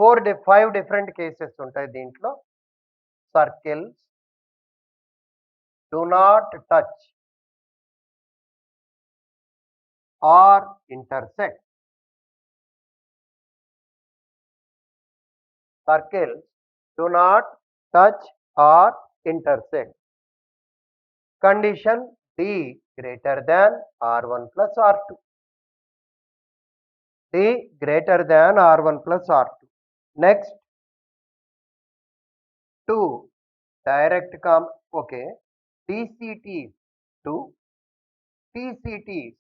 5 different cases ఉంటాయి దీంట్లో. Circles do not touch or intersect. Circles do not touch or intersect. Condition D greater than R1 plus R2. D greater than R1 plus R2. Next, 2 direct okay. DCT 2, TCT is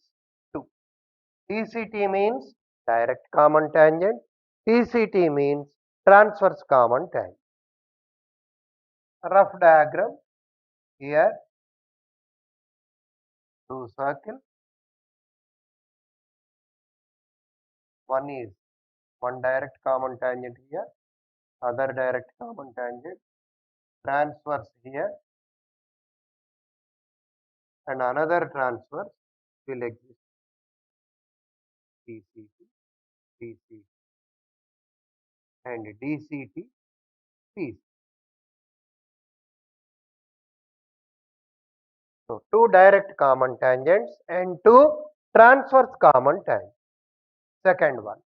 2. TCT means direct common tangent. TCT means transverse common tangent. Rough diagram here. 2 circles. One is one direct common tangent here, other direct common tangent, transverse here, and another transverse will exist. DCT, DCT, and DCT, TCT. So, 2 direct common tangents and 2 transverse common tangents. Second one,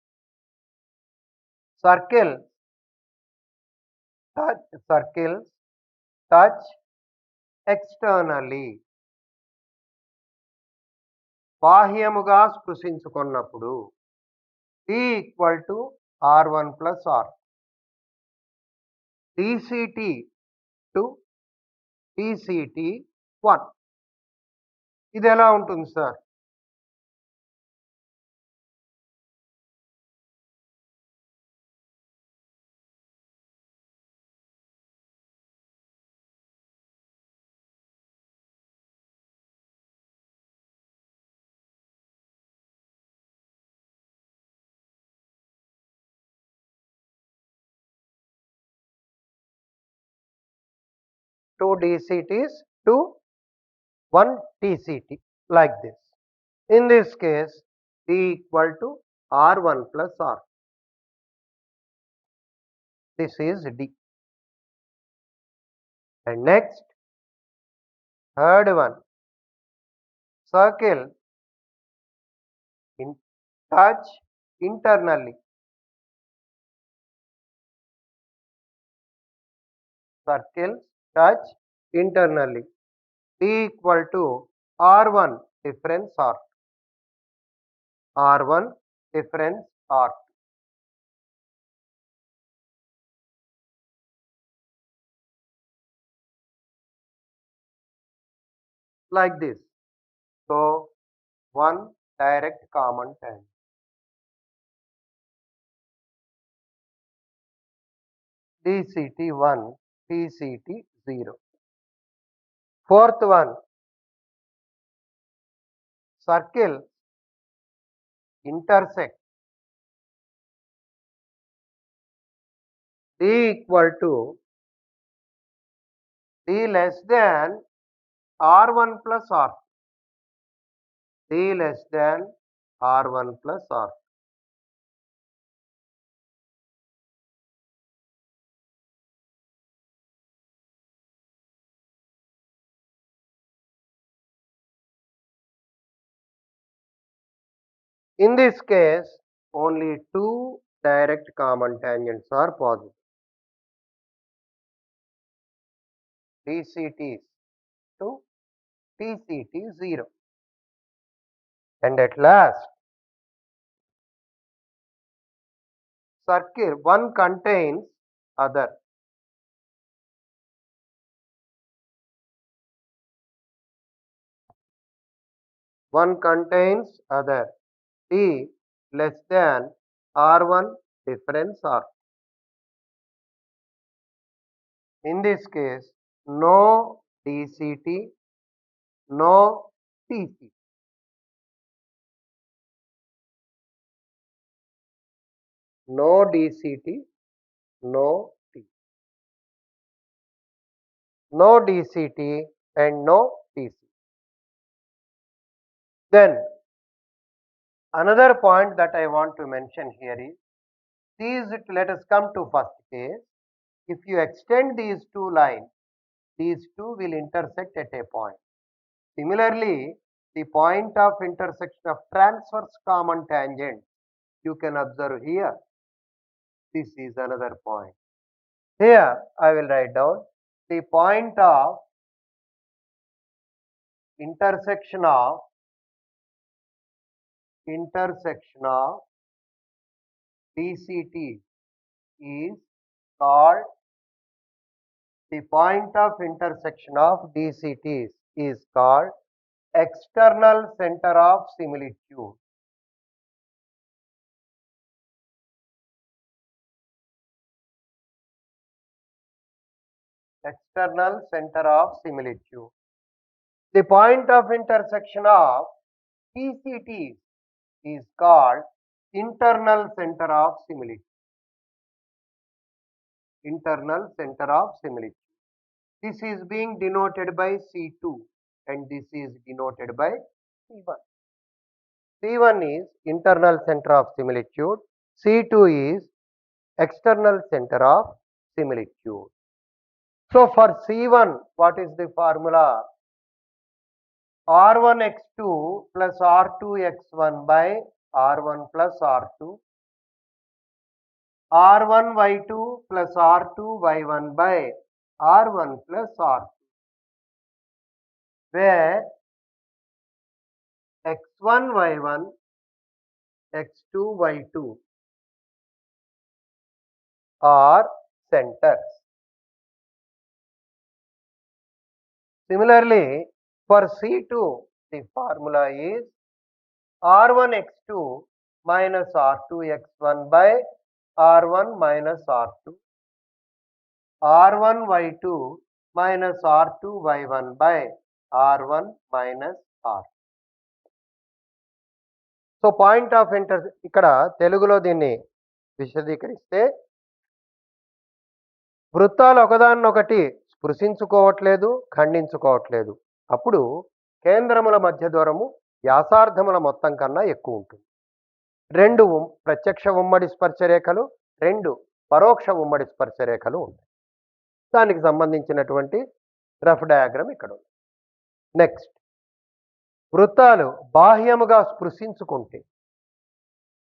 circles touch externally. బాహ్యముగా స్పృశించుకున్నప్పుడు T equal to R1 plus R. DCT to TCT 1. ఇది ఎలా ఉంటుంది sir? Two DCTs to one TCT, like this. In this case, T equal to R1 plus R. This is D. And next, third one, circle touch internally. Circles touch internally. T equal to R1 difference R2. R1 difference R2. Like this. So, one direct common tangent. DCT 1, TCT 0. Fourth one, circle intersect. D equal to D less than R1 plus R. D less than R1 plus R. In this case, only 2 direct common tangents are possible. DCT 2, TCT 0. And at last, circle one contains other. One contains other. T less than R1 difference R. In this case, no DCT, no TCT. No DCT, no T. No DCT and no TCT. Then, another point that I want to mention here is let us come to first case. If you extend these two lines, these two will intersect at a point. Similarly, the point of intersection of transverse common tangent, you can observe here. This is another point. Here I will write down the point of intersection of DCT is called the point of intersection of DCTs is called external center of similitude. External center of similitude. The point of intersection of TCTs is called internal center of similitude. Internal center of similitude. This is being denoted by C2 and this is denoted by C1. C1 is internal center of similitude. C2 is external center of similitude. So for C1, what is the formula? R1x2 plus R2x1 by R1 plus R2. R1y2 plus R2y1 by R1 plus R2. Where x1 y1, x2 y2 are centers. Similarly, for C2, the formula is R1x2 minus R2x1 by R1 minus R2. R1y2 minus R2y1 by R1 minus R. So point of ఇక్కడ తెలుగులో దీన్ని విశదీకరిస్తే వృత్తాలు ఒకదాన్నొకటి స్పృశించుకోవట్లేదు, ఖండించుకోవట్లేదు. అప్పుడు కేంద్రముల మధ్య దూరము వ్యాసార్థముల మొత్తం కన్నా ఎక్కువ ఉంటుంది. రెండు ప్రత్యక్ష ఉమ్మడి స్పర్శరేఖలు, రెండు పరోక్ష ఉమ్మడి స్పర్శరేఖలు ఉంటాయి. దానికి సంబంధించినటువంటి రఫ్ డయాగ్రామ్ ఇక్కడ ఉంది. నెక్స్ట్, వృత్తాలు బాహ్యముగా స్పృశించుకుంటే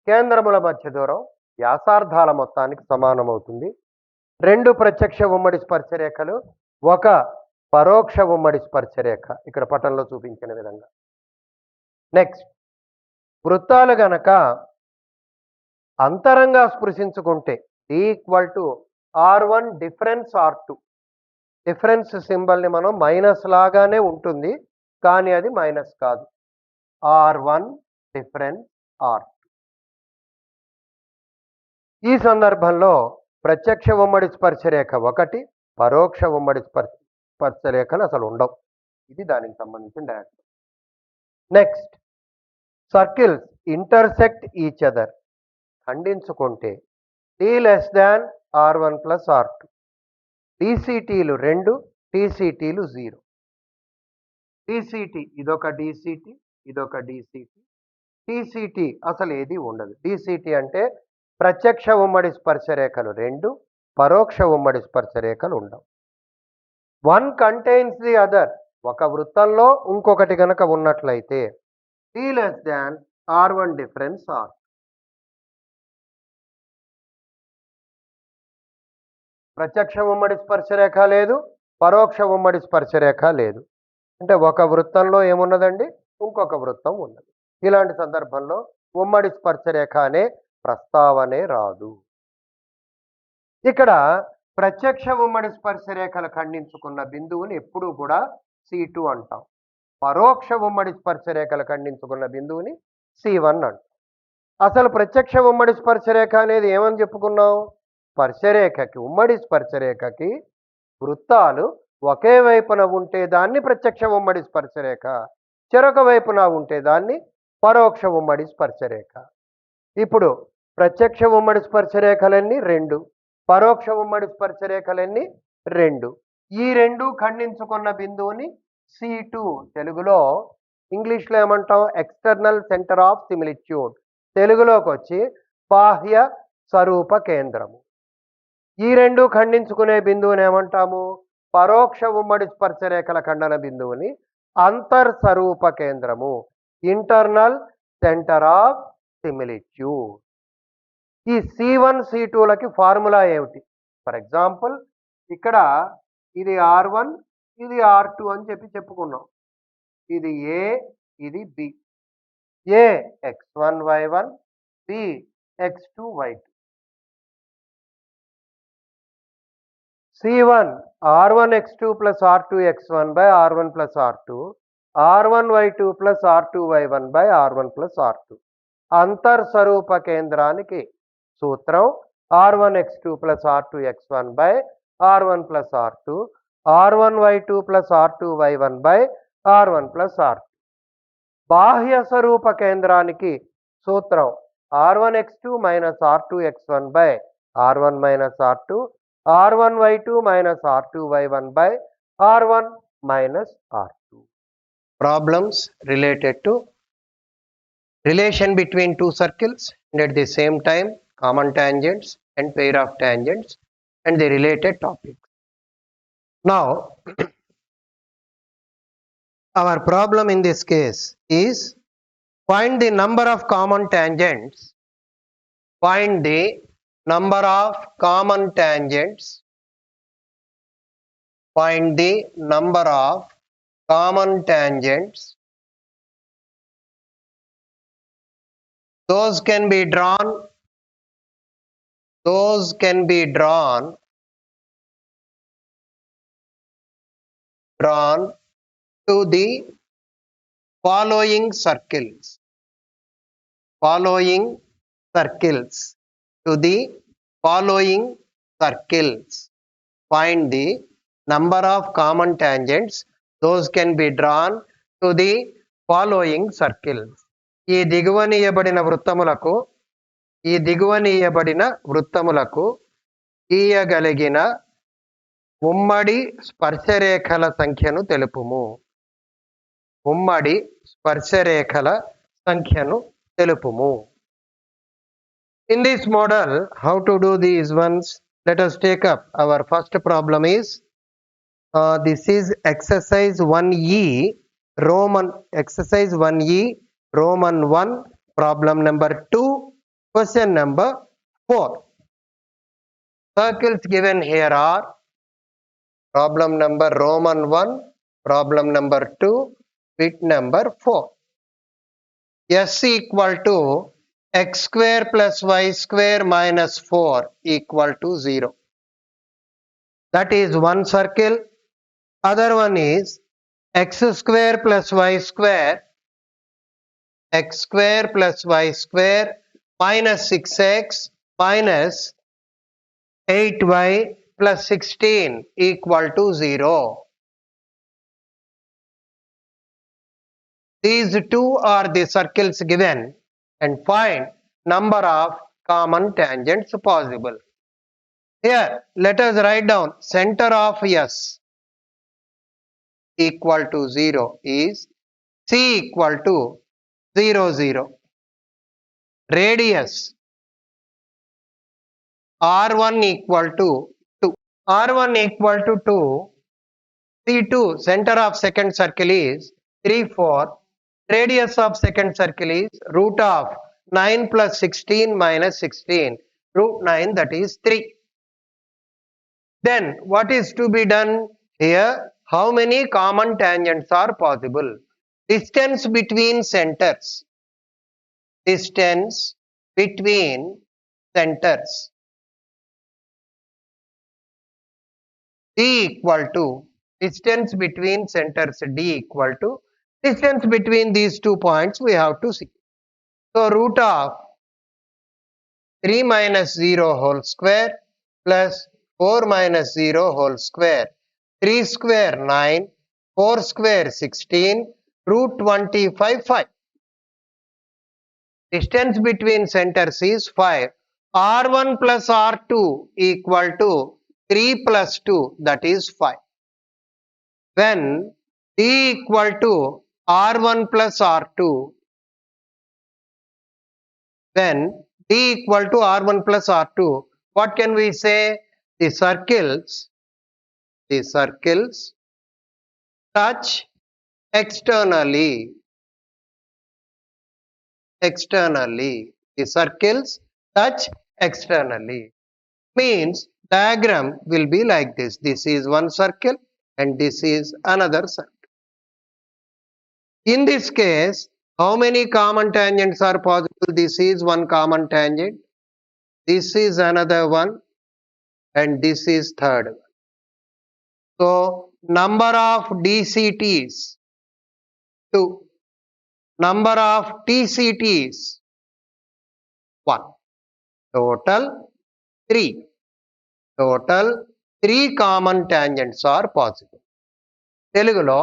కేంద్రముల మధ్య దూరం వ్యాసార్థాల మొత్తానికి సమానమవుతుంది. రెండు ప్రత్యక్ష ఉమ్మడి స్పర్శరేఖలు, ఒక పరోక్ష ఉమ్మడి స్పర్శరేఖ ఇక్కడ పటంలో చూపించిన విధంగా. నెక్స్ట్, వృత్తాలు గనక అంతరంగా స్పృశించుకుంటే equal R1 difference R2. Difference సింబల్ని మనం మైనస్ లాగానే ఉంటుంది, కానీ అది మైనస్ కాదు. R1 difference R2. ఈ సందర్భంలో ప్రత్యక్ష ఉమ్మడి స్పర్శరేఖ ఒకటి, పరోక్ష ఉమ్మడి స్పర్శరేఖలు అసలు ఉండవు. ఇది దానికి సంబంధించిన diagram. Next, circles intersect each other. ఖండించుకుంటే T<R1 plus R2. DCTలు 2, TCTలు 0. DCT ఇదొక DCT, ఇదొక DCT. TCT అసలు ఏది ఉండదు. DCT అంటే ప్రత్యక్ష ఉమ్మడి స్పర్శరేఖలు 2, పరోక్ష ఉమ్మడి స్పర్శరేఖలు ఉండవు. One contains the other. ఒక వృత్తంలో ఇంకొకటి కనుక ఉన్నట్లయితే T<R1 డిఫరెన్స్ R. ప్రత్యక్ష ఉమ్మడి స్పర్శరేఖ లేదు, పరోక్ష ఉమ్మడి స్పర్శరేఖ లేదు. అంటే ఒక వృత్తంలో ఏమున్నదండి, ఇంకొక వృత్తం ఉన్నది. ఇలాంటి సందర్భంలో ఉమ్మడి స్పర్శరేఖ అనే ప్రస్తావనే రాదు. ఇక్కడ ప్రత్యక్ష ఉమ్మడి స్పర్శరేఖలు ఖండించుకున్న బిందువుని ఎప్పుడూ కూడా C2 అంటాం. పరోక్ష ఉమ్మడి స్పర్శరేఖలు ఖండించుకున్న బిందువుని C1 అంటాం. అసలు ప్రత్యక్ష ఉమ్మడి స్పర్శరేఖ అనేది ఏమని చెప్పుకున్నాం? స్పర్శరేఖకి, ఉమ్మడి స్పర్శరేఖకి వృత్తాలు ఒకే వైపున ఉంటే దాన్ని ప్రత్యక్ష ఉమ్మడి స్పర్శరేఖ, చెరొక వైపున ఉంటే దాన్ని పరోక్ష ఉమ్మడి స్పర్శరేఖ. ఇప్పుడు ప్రత్యక్ష ఉమ్మడి స్పర్శరేఖలన్నీ 2, పరోక్ష ఉమ్మడి స్పర్శరేఖలన్నీ 2. ఈ రెండు ఖండించుకున్న బిందువుని C2, తెలుగులో ఇంగ్లీష్లో ఏమంటాం? External centre of similitude. తెలుగులోకి వచ్చి బాహ్య స్వరూప కేంద్రము. ఈ రెండు ఖండించుకునే బిందువుని ఏమంటాము? పరోక్ష ఉమ్మడి స్పర్శరేఖల ఖండన బిందువుని అంతర్స్వరూప కేంద్రము, ఇంటర్నల్ సెంటర్ ఆఫ్ సిమిలిట్యూడ్. ఈ C1 C2లకి ఫార్ములా ఏమిటి? ఫర్ ఎగ్జాంపుల్ ఇక్కడ ఇది R1 ఇది R2 అని చెప్పుకున్నాం. ఇది A ఇది B. A x1 y1, B x2 y2. C1 R1 x2 plus R2 x1 by R1 plus R2, R1 y2 plus R2 y1 by R1 plus R2. అంతర్స్వరూప కేంద్రానికి సూత్రం R1 x2 plus R2 x1 by R1 plus R2, R1 y2 plus R2 y1 by R1 plus R2. బాహ్య స్వరూప కేంద్రానికి సూత్రం R1 x2 minus R2 x1 by R1 minus R2, R1 y2 minus R2 y1 by R1 minus R2. Problems related to relation between two circles and at the same time common tangents and pair of tangents and the related topics. Now our problem in this case is find the number of common tangents. Find the number of common tangents. Find the number of common tangents. Those can be drawn. Those can be drawn to the following circles. Following circles. To the following circles. Find the number of common tangents. Those can be drawn to the following circles. ఈ దిగువనీయబడిన వృత్తములకు గీయగలిగిన ఉమ్మడి స్పర్శరేఖల సంఖ్యను తెలుపుము. ఉమ్మడి స్పర్శరేఖల సంఖ్యను తెలుపుము. In this model, how to do these ones? Let us take up our first problem is this is exercise 1E Roman exercise 1E Roman 1 problem number 2 question number 4. Circles given here are problem number Roman 1, problem number 2, bit number 4. S equal to x square plus y square minus 4 equal to 0. That is one circle. Other one is x square plus y square minus 6x minus 8y plus 16 equal to 0. These two are the circles given and find number of common tangents possible. Here let us write down center of S equal to 0 is C equal to 0 0. Radius R1 equal to 2. R1 equal to 2. C2 center of second circle is 3 4. Radius of second circle is root of 9 plus 16 minus 16. Root 9, that is 3. Then what is to be done here? How many common tangents are possible? Distance between centers. Distance between centers. D equal to distance between centers. D equal to distance between these 2 points we have to see. So root of 3 minus 0 whole square plus 4 minus 0 whole square. 3 square 9, 4 square 16, root 25 5. Distance between centers is 5. R1 plus R2 equal to 3 plus 2, that is 5. When D equal to R1 plus R2, when D equal to R1 plus R2. What can we say? The circles touch externally. The circles touch externally. Means diagram will be like this. This is one circle and this is another circle. In this case, how many common tangents are possible? This is one common tangent, this is another one, and this is third one. So number of DCTs 2, number of TCTs 1, total 3 common tangents are possible. తెలుగులో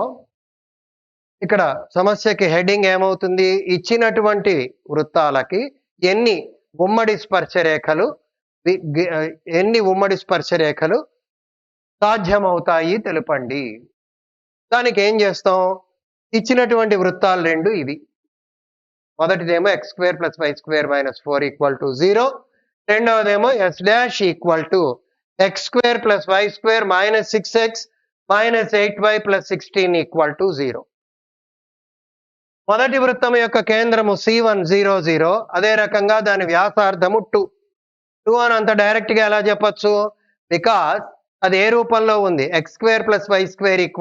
ఇక్కడ సమస్యకి heading ఏమవుతుంది? ఇచ్చినటువంటి వృత్తాలకి ఎన్ని ఉమ్మడి స్పర్శరేఖలు సాధ్యమవుతాయి తెలుపండి. దానికి ఏం చేస్తాం? ఇచ్చినటువంటి వృత్తాలు రెండు ఇవి. మొదటిదేమో x² + y² - 4 = 0. రెండవదేమో s' = x² + y² - 6x - 8y + 16 = 0. మొదటి వృత్తం యొక్క కేంద్రము C1 0 0. అదే రకంగా దాని వ్యాసార్థము 2 అని అంత డైరెక్ట్ గా ఎలా చెప్పొచ్చు? బికాస్ అది ఏ రూపంలో ఉంది? x² + y² =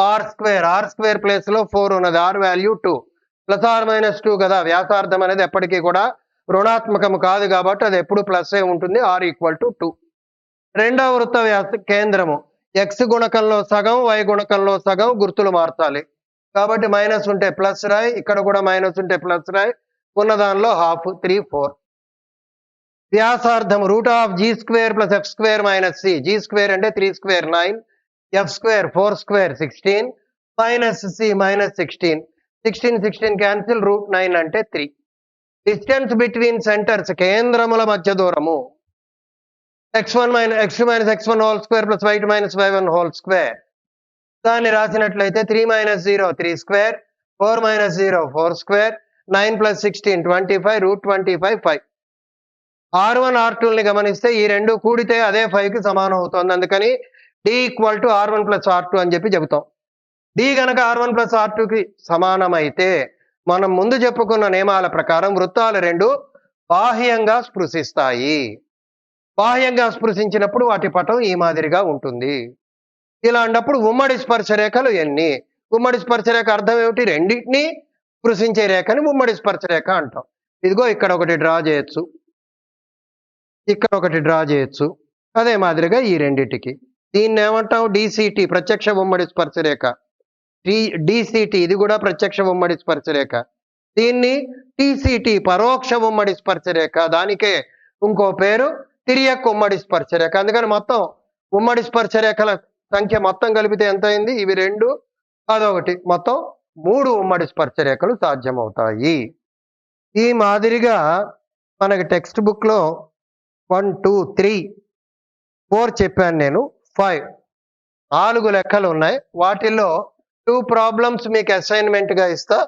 r². ప్లేస్ లో 4 ఉన్నది. r వాల్యూ 2 ± 2 కదా. వ్యాసార్థం అనేది ఎప్పటికీ కూడా రుణాత్మకము కాదు కాబట్టి అది ఎప్పుడు ప్లస్ ఉంటుంది. r = 2. రెండవ వృత్త కేంద్రము x గుణకంలో సగం y గుణకంలో సగం గుర్తులు మార్చాలి కాబట్టి మైనస్ ఉంటే ప్లస్ రాయి, ఇక్కడ కూడా మైనస్ ఉంటే ప్లస్ రాయి, ఉన్న దానిలో హాఫ్ 3 4. వ్యాసార్థం √g² + f² - c. g² అంటే 3² 9, f² 4² 16 - c -16. 16 క్యాన్సిల్, √9 అంటే 3. డిస్టెన్స్ బిట్వీన్ సెంటర్స్ కేంద్రముల మధ్య దూరము x2 - x1 2 + y2 - y1 2. దాన్ని రాసినట్లయితే 3 - 0 3², 4 - 0 4², 9 + 16 25, √25 5. R1 R2ని గమనిస్తే ఈ రెండు కూడితే అదే 5కి సమానం అవుతుంది. అందుకని D = R1 + R2 అని చెప్పి చెబుతాం. D గనక R1 + R2కి సమానమైతే మనం ముందు చెప్పుకున్న నియమాల ప్రకారం వృత్తాలు రెండు బాహ్యంగా స్పృశిస్తాయి. బాహ్యంగా స్పృశించినప్పుడు వాటి పటం ఈ మాదిరిగా ఉంటుంది. ఇలాంటప్పుడు ఉమ్మడి స్పర్శరేఖలు ఎన్ని? ఉమ్మడి స్పర్శరేఖ అర్థం ఏమిటి? రెండింటినీ స్పృశించే రేఖని ఉమ్మడి స్పర్శరేఖ అంటాం. ఇదిగో ఇక్కడ ఒకటి డ్రా చేయొచ్చు, ఇక్కడ ఒకటి డ్రా చేయొచ్చు. అదే మాదిరిగా ఈ రెండిటికి దీన్ని ఏమంటాం? DCT ప్రత్యక్ష ఉమ్మడి స్పర్శరేఖ. DCT ఇది కూడా ప్రత్యక్ష ఉమ్మడి స్పర్శరేఖ. దీన్ని TCT పరోక్ష ఉమ్మడి స్పర్శరేఖ. దానికే ఇంకో పేరు తిరియక్ ఉమ్మడి స్పర్శరేఖ. అందుకని మొత్తం ఉమ్మడి స్పర్శరేఖల సంఖ్య మొత్తం కలిపితే ఎంత అయింది? ఇవి 2 అదొకటి, మొత్తం 3 ఉమ్మడి స్పర్శరేఖలు సాధ్యమవుతాయి. ఈ మాదిరిగా మనకి టెక్స్ట్ బుక్ లో 1 2 3 4 చెప్పాను నేను, 5 4 లెక్కలు ఉన్నాయి. వాటిల్లో 2 ప్రాబ్లమ్స్ మీకు అసైన్మెంట్ గా ఇస్తా,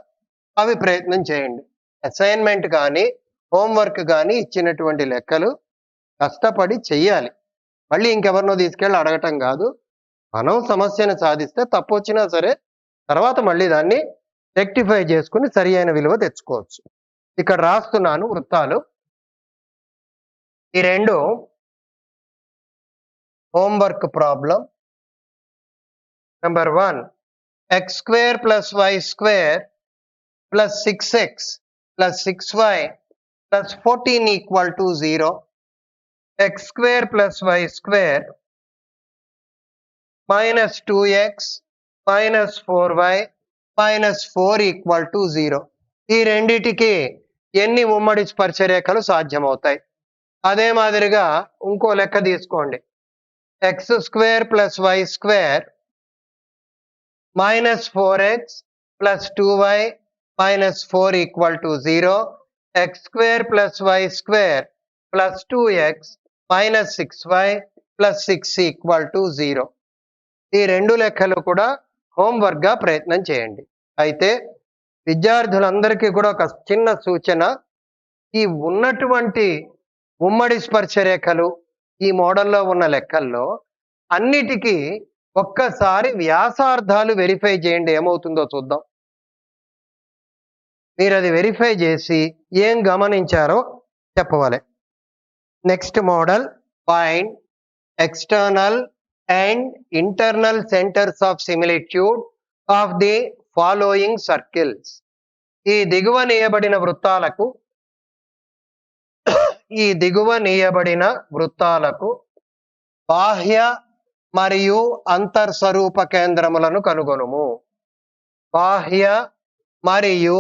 అవి ప్రయత్నం చేయండి. అసైన్మెంట్ కానీ హోంవర్క్ కానీ ఇచ్చినటువంటి లెక్కలు కష్టపడి చెయ్యాలి. మళ్ళీ ఇంకెవరినో తీసుకెళ్ళి అడగటం కాదు. మనం సమస్యను సాధిస్తే తప్పు వచ్చినా సరే తర్వాత మళ్ళీ దాన్ని రెక్టిఫై చేసుకుని సరి అయిన విలువ తెచ్చుకోవచ్చు. ఇక్కడ రాస్తున్నాను వృత్తాలు. ఈ రెండు homework problem. Number 1, x² + y² + 6x + 6y + 14 = 0. x² + y² - 2x - 4y - 4 = 0. ఈ రెండిటికి ఎన్ని ఉమ్మడి స్పర్శరేఖలు సాధ్యమవుతాయి? అదే మాదిరిగా ఇంకో లెక్క తీసుకోండి. x² + y² - 4x + 2y - 4 = 0. x² + y² + 2x - 6y + 6 = 0. ఈ రెండు లెక్కలు కూడా హోంవర్క్ గా ప్రయత్నం చేయండి. అయితే విద్యార్థులందరికీ కూడా ఒక చిన్న సూచన, ఈ ఉన్నటువంటి ఉమ్మడి స్పర్శ రేఖలు ఈ మోడల్లో ఉన్న లెక్కల్లో అన్నిటికీ ఒక్కసారి వ్యాసార్థాలు వెరిఫై చేయండి, ఏమవుతుందో చూద్దాం. మీరు అది వెరిఫై చేసి ఏం గమనించారో చెప్పవాలి. Next model, find external and internal centres of similitude of the following circles. ఈ దిగువ నీయబడిన వృత్తాలకు బాహ్య మరియు అంతర్స్వరూప కేంద్రములను కనుగొనుము. బాహ్య మరియు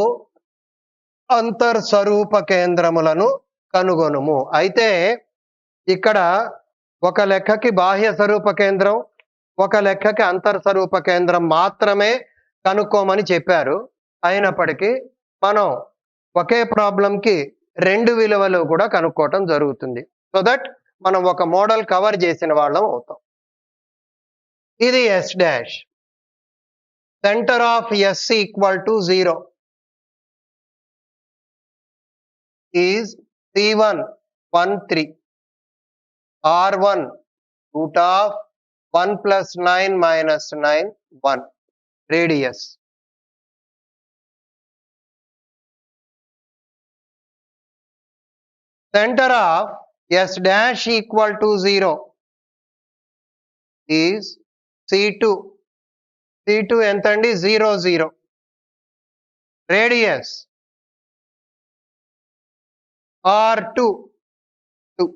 అంతర్స్వరూప కేంద్రములను కనుగొనుము. అయితే ఇక్కడ ఒక లెక్కకి బాహ్య స్వరూప కేంద్రం, ఒక లెక్కకి అంతర్స్వరూప కేంద్రం మాత్రమే కనుక్కోమని చెప్పారు. అయినప్పటికీ మనం ఒకే ప్రాబ్లంకి 2 విలువలు కూడా కనుక్కోవటం జరుగుతుంది. సో దట్ మనం ఒక మోడల్ కవర్ చేసిన వాళ్ళం అవుతాం. ఇది S dash, centre of S equal to 0 is C1 1 3 R1 root of 1 plus 9 minus 9 1 radius. Center of S dash equal to 0 is C2. C2 ఎంతండి? 0 0. Radius R2 2.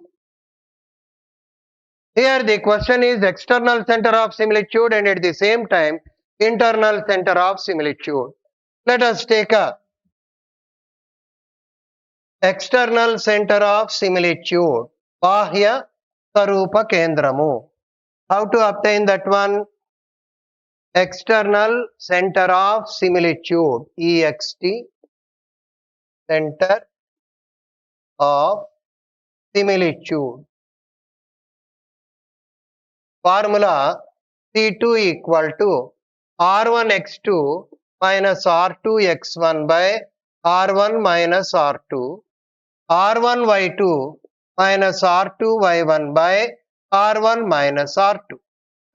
Here the question is external center of similitude and at the same time internal center of similitude. Let us take a external center of similitude, బాహ్య స్వరూప కేంద్రము. How to obtain that one? External center of similitude, EXT, center of similitude. Formula C2 equal to R1 x2 minus R2 x1 by R1 minus R2, R1 y2 minus R2 y1 by R1 minus R2.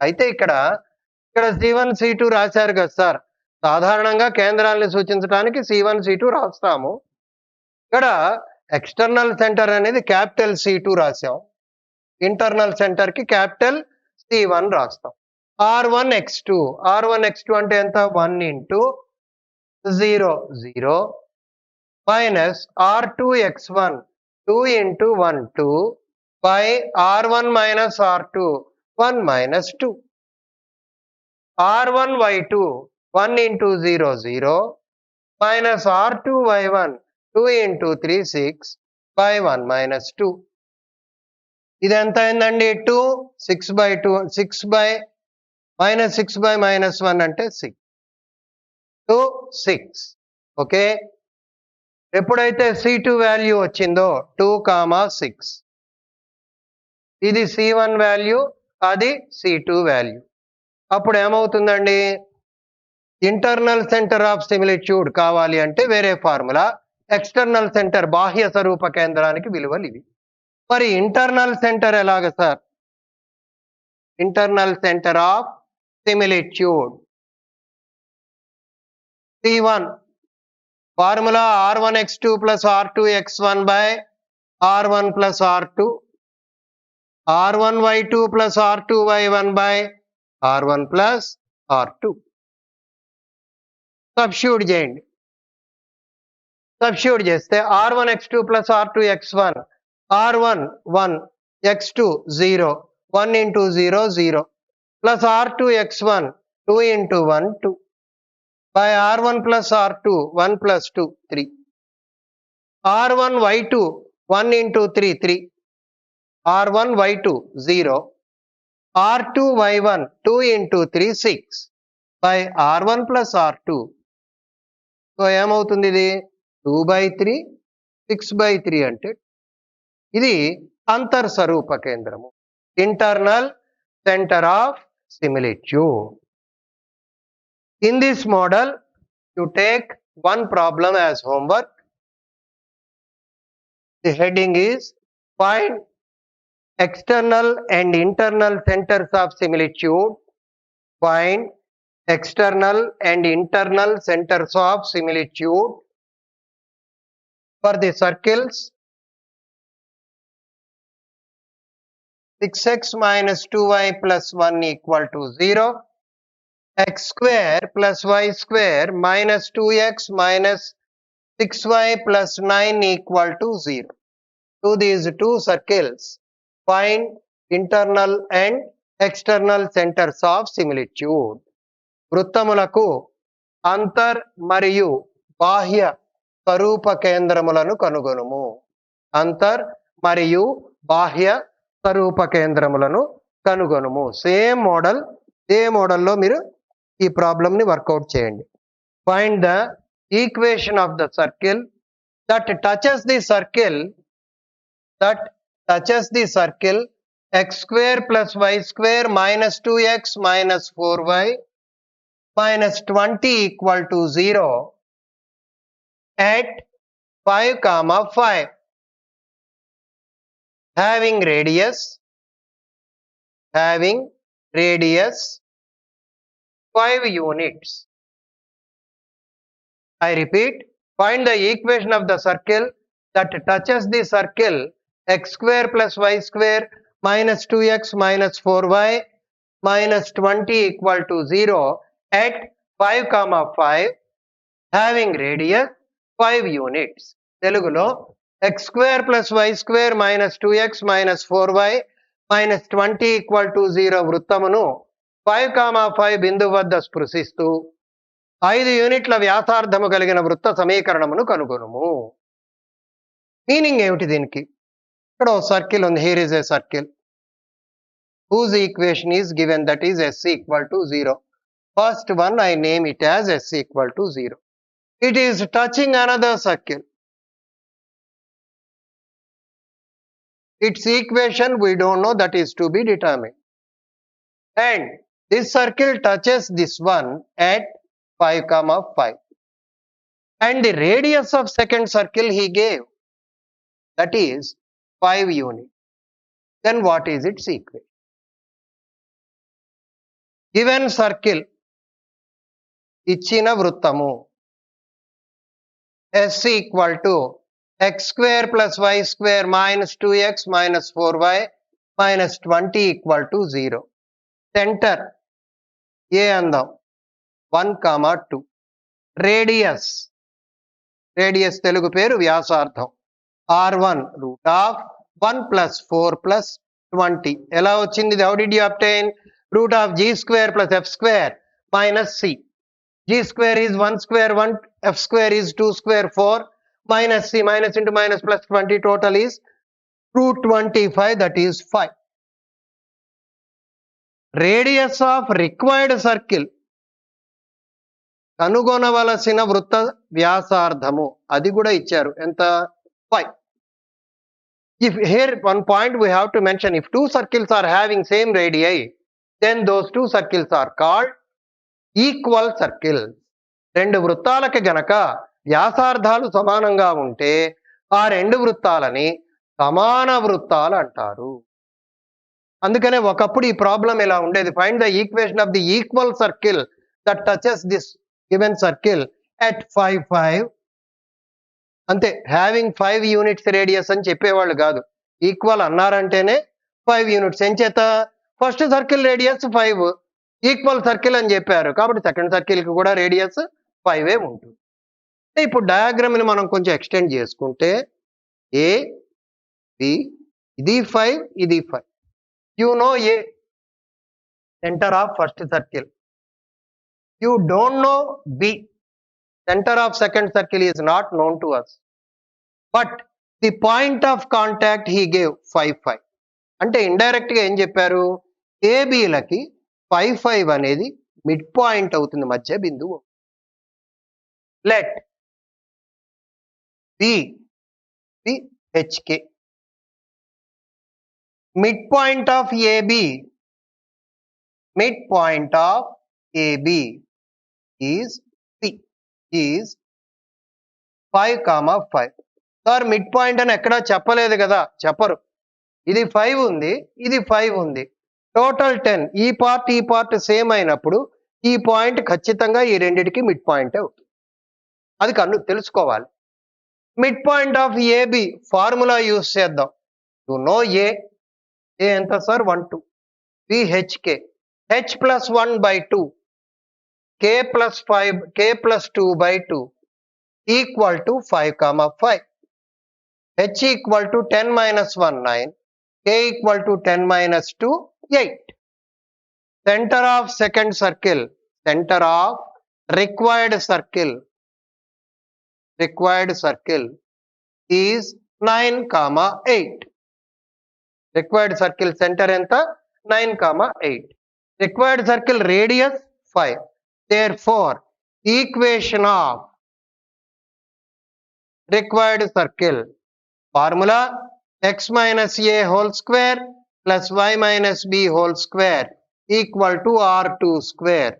అయితే ఇక్కడ C1 C2 రాశారు కదా sir. సాధారణంగా కేంద్రాలను సూచించడానికి C1 C2 రాస్తాము. ఇక్కడ external centre అనేది క్యాపిటల్ C2 రాసాం, ఇంటర్నల్ సెంటర్ కి క్యాపిటల్ C1 రాస్తాం. R1 x2 అంటే ఎంత? 1 into 0 0 minus R2 x1 2 into 1 2 by R1 minus R2 1 minus 2. R1 y2 1 into 0 0 minus R2 y1 2 into 3 6 by 1 minus 2. ఇది ఎంత అయిందండి? 2 6 by 2 6 by minus 6 by minus 1 అంటే 6 2 6. Okay, ఎప్పుడైతే C2 value వచ్చిందో 2, 6, ఇది C1 వాల్యూ, అది C2 వాల్యూ. అప్పుడు ఏమవుతుందండి? ఇంటర్నల్ సెంటర్ ఆఫ్ సిమిలిట్యూడ్ కావాలి అంటే వేరే ఫార్ములా. ఎక్స్టర్నల్ సెంటర్ బాహ్య స్వరూప కేంద్రానికి విలువలు ఇవి. మరి ఇంటర్నల్ సెంటర్ ఎలాగ sir? Internal centre of similitude C1 formula R1 x2 plus R2 x1 by R1 plus R2, R1 y2 plus R2 y1 by R1 plus R2. Substitute చేయండి. Substitute చేస్తే R1 x2 plus R2 x1, R1 1 x2 0 1 into 0 0 plus R2 x1 2 into 1 2 by R1 plus R2 1 plus 2 3, R1 y2 1 into 3 3, R1 y2 0, R2 y1 2 into 3 6 by R1 plus R2. So ఏమవుతుంది? ఇది 2/3 6/3 అంటే ఇది అంతర్స్వరూప కేంద్రము, internal centre of similitude. In this model, you take one problem as homework. The heading is find external and internal centers of similitude. Find external and internal centers of similitude for the circles 6x minus 2y plus 1 equal to 0, x square plus y square minus 2x minus 6y plus 9 equal to 0. To these two circles, find internal and external centers of similitude. వృత్తములకు అంతర్ మరియు బాహ్య స్వరూప కేంద్రములను కనుగొనుము. అంతర్ మరియు బాహ్య స్వరూప కేంద్రములను కనుగొనుము. Same model, ఏ మోడల్లో మీరు ఈ ప్రాబ్లమ్ని వర్కౌట్ చేయండి. Find the equation of the circle that touches the circle x square plus y square minus 2x minus 4y minus 20 equal to 0 at 5, 5, having radius 5 units. I repeat, find the equation of the circle that touches the circle x square plus y square minus 2x minus 4y minus 20 equal to 0 at 5, 5, having radius 5 units. Telugulo x square plus y square minus 2x minus 4y minus 20 equal to 0 వృత్తమును 5, 5 బిందువు వద్ద స్పృశిస్తూ 5 యూనిట్ల వ్యాసార్థము కలిగిన వృత్త సమీకరణమును కనుగొనుము. Meaning ఏమిటి దీనికి? ఇక్కడ ఒక circle ఉంది. Here is a circle whose equation is given, that is s equal to 0. First one I name it as s equal to 0. It is touching another circle. Its equation we don't know, that is to be determined. And this circle touches this one at 5, 5. And the radius of second circle he gave, that is 5 units. Then what is its equation? Given circle, ఇచ్చిన వృత్తము s equal to x square plus y square minus 2x minus 4y minus 20 equal to 0. Center A andam 1, 2. Radius telugu peru వ్యాసార్థం r1 root of 1 plus 4 plus 20. ఎలా వచ్చింది? How did you obtain? Root of g square plus f square minus c. G square is 1 square 1, f square is 2 square 4, minus c, minus into minus plus 20, total is root 25, that is 5. Radius of required circle, కనుగొనవలసిన వృత్త వ్యాసార్థము అది కూడా ఇచ్చారు. ఎంత? 5. If here one point we have to mention, if two circles are having same radii, then those two circles are called equal circle. రెండు వృత్తాలకి గనక వ్యాసార్థాలు సమానంగా ఉంటే ఆ రెండు వృత్తాలని సమాన వృత్తాలు అంటారు. అందుకనే ఒకప్పుడు ఈ ప్రాబ్లం ఇలా ఉండేది. Find the equation of the equal circle that touches this given circle at 5, 5. అంతే, హ్యావింగ్ 5 యూనిట్స్ రేడియస్ అని చెప్పేవాళ్ళు కాదు. ఈక్వల్ అన్నారంటేనే 5 యూనిట్స్. ఎంచేత? First circle radius 5, equal circle అని చెప్పారు కాబట్టి సెకండ్ సర్కిల్కి కూడా రేడియస్ 5 ఉంటుంది. ఇప్పుడు డయాగ్రామ్ని మనం కొంచెం ఎక్స్టెండ్ చేసుకుంటే ఏ బి, ఇది 5, ఇది 5. You know A centre of first circle, you don't know B centre of second circle is not known to us, but the point of contact he gave 5, 5. అంటే ఇండైరెక్ట్గా ఏం చెప్పారు? ఏబిలకి 5, 5 అనేది మిడ్ పాయింట్ అవుతుంది, మధ్య బిందువు. Let B HK, midpoint of AB is P, is 5, 5. Sir midpoint అని ఎక్కడా చెప్పలేదు కదా, చెప్పరు. ఇది 5 ఉంది, ఇది 5 ఉంది, టోటల్ 10. ఈ పార్ట్ సేమ్ అయినప్పుడు ఈ పాయింట్ ఖచ్చితంగా ఈ రెండిటికి మిడ్ పాయింట్ అవుతుంది. అది తెలుసుకోవాలి. Midpoint of AB formula use చేద్దాం. యు నో ఏ ఎంత sir 1 2 PHK h plus 1 by 2 k plus 5 k plus 2 by 2 equal to 5, 5. h equal to 10 minus 1 9, k equal to 10 minus 2 8. Center of second circle, center of required circle is 9, 8. Required circle center enta 9, 8. Required circle radius 5. Therefore, equation of required circle formula x minus a whole square plus y minus b whole square equal to r2 square.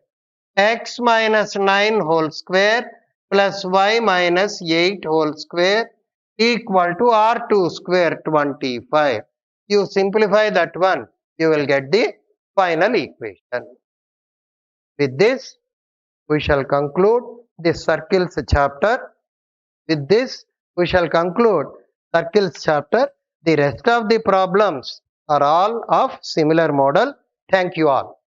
X minus 9 whole square plus y minus 8 whole square equal to r2 square 25. You simplify that one, you will get the final equation. With this, we shall conclude this circles chapter. With this, we shall conclude circles chapter. The rest of the problems are all of similar model. Thank you all.